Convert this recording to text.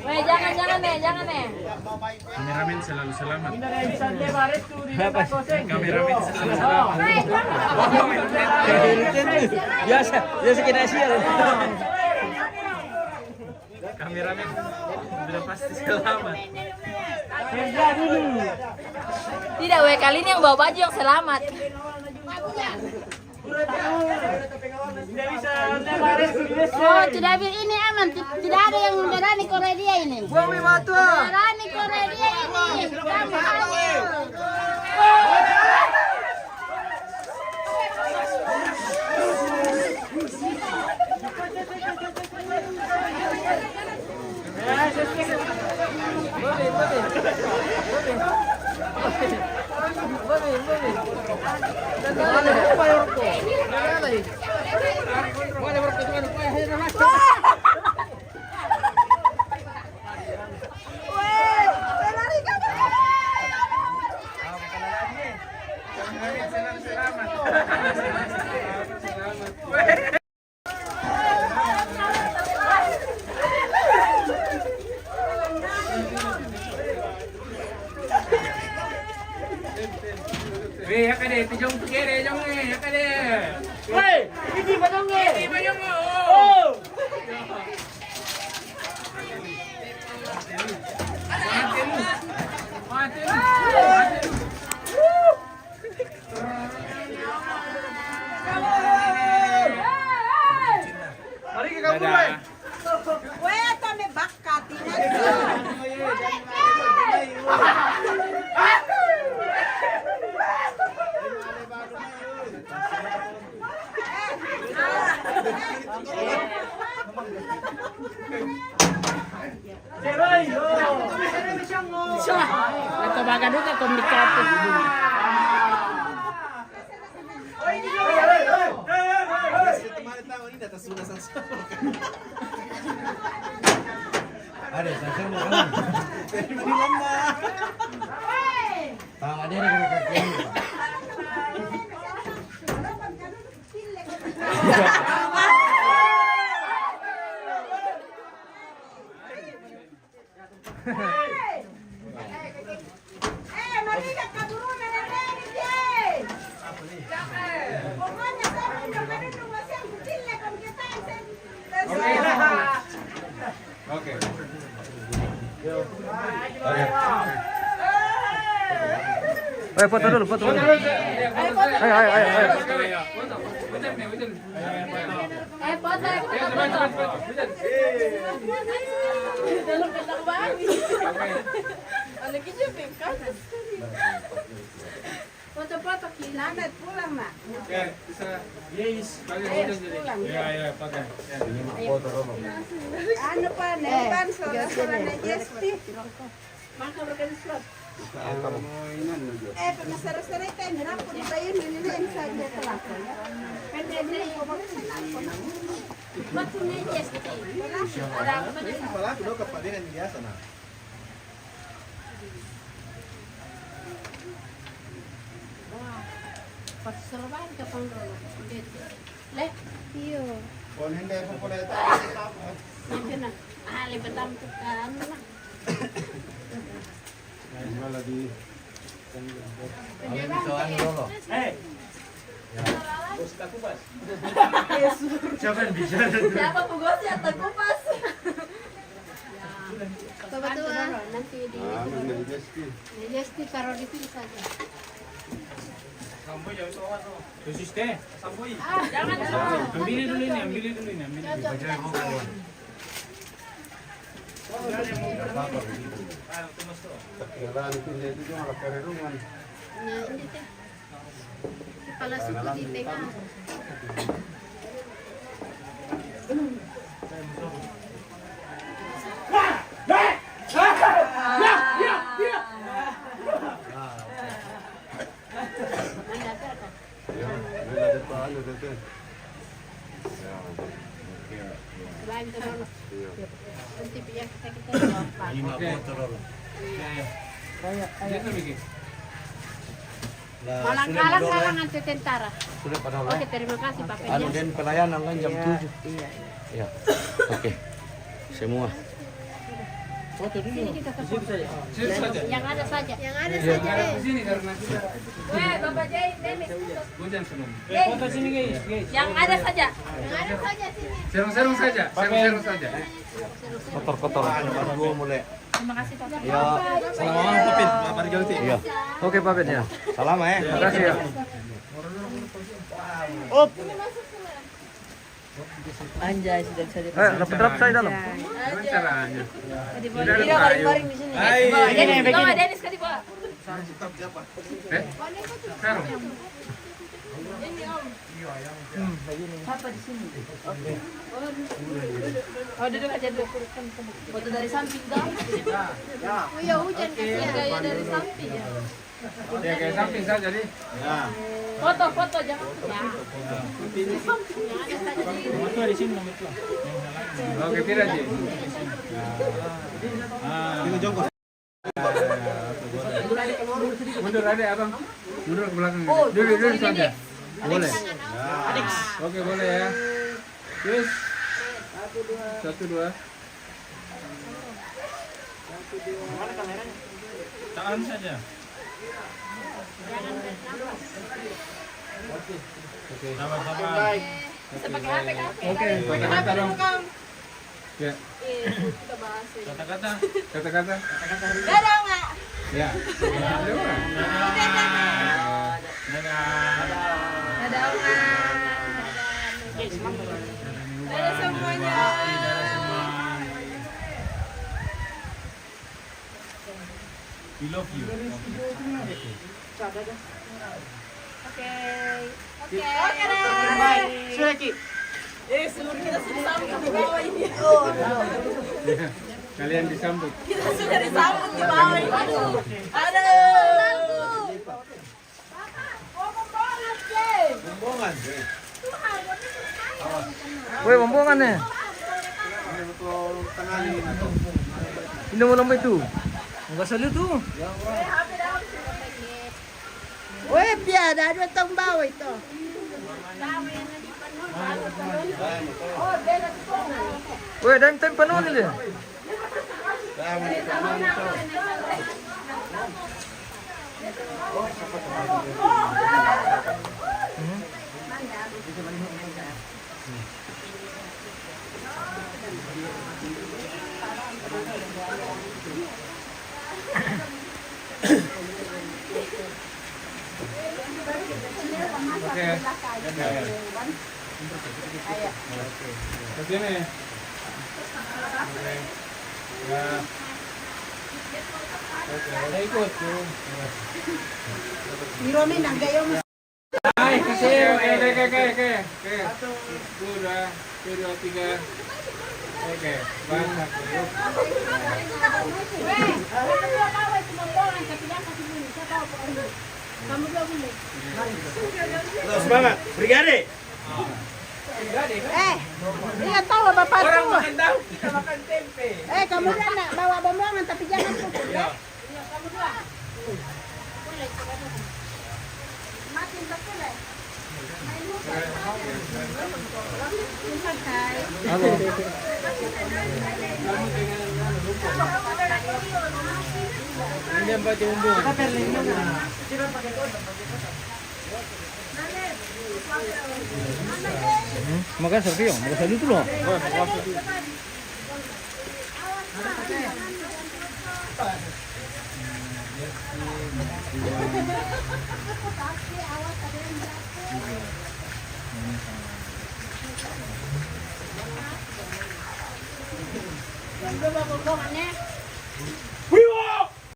Weh, jangan nih. Kameramen selalu selamat. Kameramen selalu selamat. Biasa kena sial. Kameramen sudah pasti selamat. Tidak, weh, kali ini yang bawa baju yang selamat. Oh, tidak ini aman. Tidak ada yang berani Korea dia ini. Berani Korea dia ini. Kamu hamil. Weh, ya kade, tijong kere, jong ya kade. Woi, ini badongnya. Ini bayang mo. Oh. Matin. Mari ke kampung, woi. Weh, tame bakat ini. Atau baga duka komunikatif. Ada saya mau kan. Dari mana? Tang ada yang kaki. Mari kita kaburu nenek dia. Pokoknya saya udah pada rumah saya kecil lah kalau kita. Oke. Ayo foto dulu. Ayo. Foto. Dalam petang banget. Ada kisah pingkan. Foto-foto Selamat pulang, Mak. Oke, bisa. Yes, Pulang. Ya, pakai. Foto dulu. Anu pa, nepan sola na Jesti. Maka berkali surat. Penasara-sara tayo, nirapo di ba yun? Yun yung sabi sa lako. Pwede na yung pagkakalako na. Ba't kung na-yes ito? Wala ko ba na? Pala ko kapatid ang biasa na. Pagsasabahan ka pang rolo. Leh, Iyo. Kung hindi po pala ito. nandiyan na. Libatam ko ka. Ano na? Wala di. Alam ito ang lolo. Siapa yang bisa? Siapa pugosnya? Terkupas. Kebetulan. Nanti di... Jesti taruh di sini saja. Samboy jangan sowan tuh. Dosis teh, samboy. Jangan dulu. Ambil dulu ini. Kailangan itu itu cuma kererungan. Nah, ini teh. Kepala suku di tengah. Ya, wala dito ano dito. Selain itu dulu. Nanti biar kita jawab. 5 foto dulu. Dia tuh bikin. Malang-kalang kalangan si tentara. Sudah pada Oke, terima kasih Pak Anu Penjas. dan pelayanan kan jam 7. Iya. Ya. Oke. Semua. Sini kita telepon. Sini saja. Yang ada saja. Yang ada Ada di sini karena kita Bapak Jai, Demis. hujan sebelum. Foto sini guys. Yang ada saja. Yang ada saja sini. Serong-serong saja, serong-serong saja. Kotor-kotor. Gua mulai. Terima kasih Pak. Ya. Salam Papin, Pak Ganti. Iya. Oke, Pak Ben ya. Salam ya. Terima kasih ya. Anjay, sudah bisa Rapat-rapat saya dalam. Gimana caranya? Tidak baring-baring di sini. Bawa Denis kan dibawa. Sekarang. Apa di sini? Oke. Oh, duduk aja dulu. Foto dari samping dong. Oh ya hujan kasihan. Gaya dari samping ya. Ya kayak samping saja nih. Foto jangan. Ya. di sini Oke, tidak sih. Ini jongkok. Mundur ada abang. Mundur ke belakang. Dulu saja. Boleh. Oke, boleh ya. Terus. 1, 2. Tangan saja. Oke. Sama-sama. Bisa pakai HP kan? Oke, kata-kata dong. Ya, Kata-kata. kata-kata. Dadah enggak? Ya. Ada orang. Dadah enggak? Dadah semuanya. We love you. Oke. Oke deh. Sudah Ki. Seluruh kita sudah sampai di bawah ini. Ya, kalian disambut. Kita sudah disambut di bawah ini. Aduh. Bombongan. Woi, bombongan nih. Ini betul tengahin atau Minum lama itu. Enggak salah tuh. Weh, biar ada 2 tong bawah itu. Woi, ada yang tempat penuh nih. Oke. Ke sini. Ya. Oke, saya ikut. Miromin nagayo mo. Hai, kasih. Oke. Sudah. 1, 2, 3. Oke, banyak. Kamu dua boleh. Semangat, brigade. Iya tahu Bapak Orang tuh. makan tahu, kita makan tempe. Kamu nak bawa bombongan tapi jangan pukul ya. Iya, kamu dua. Boleh, makin betul ya. Halo. Ini yang baca bombongan. Makan serpion, makan serpion itu loh. Yang dua bombongannya.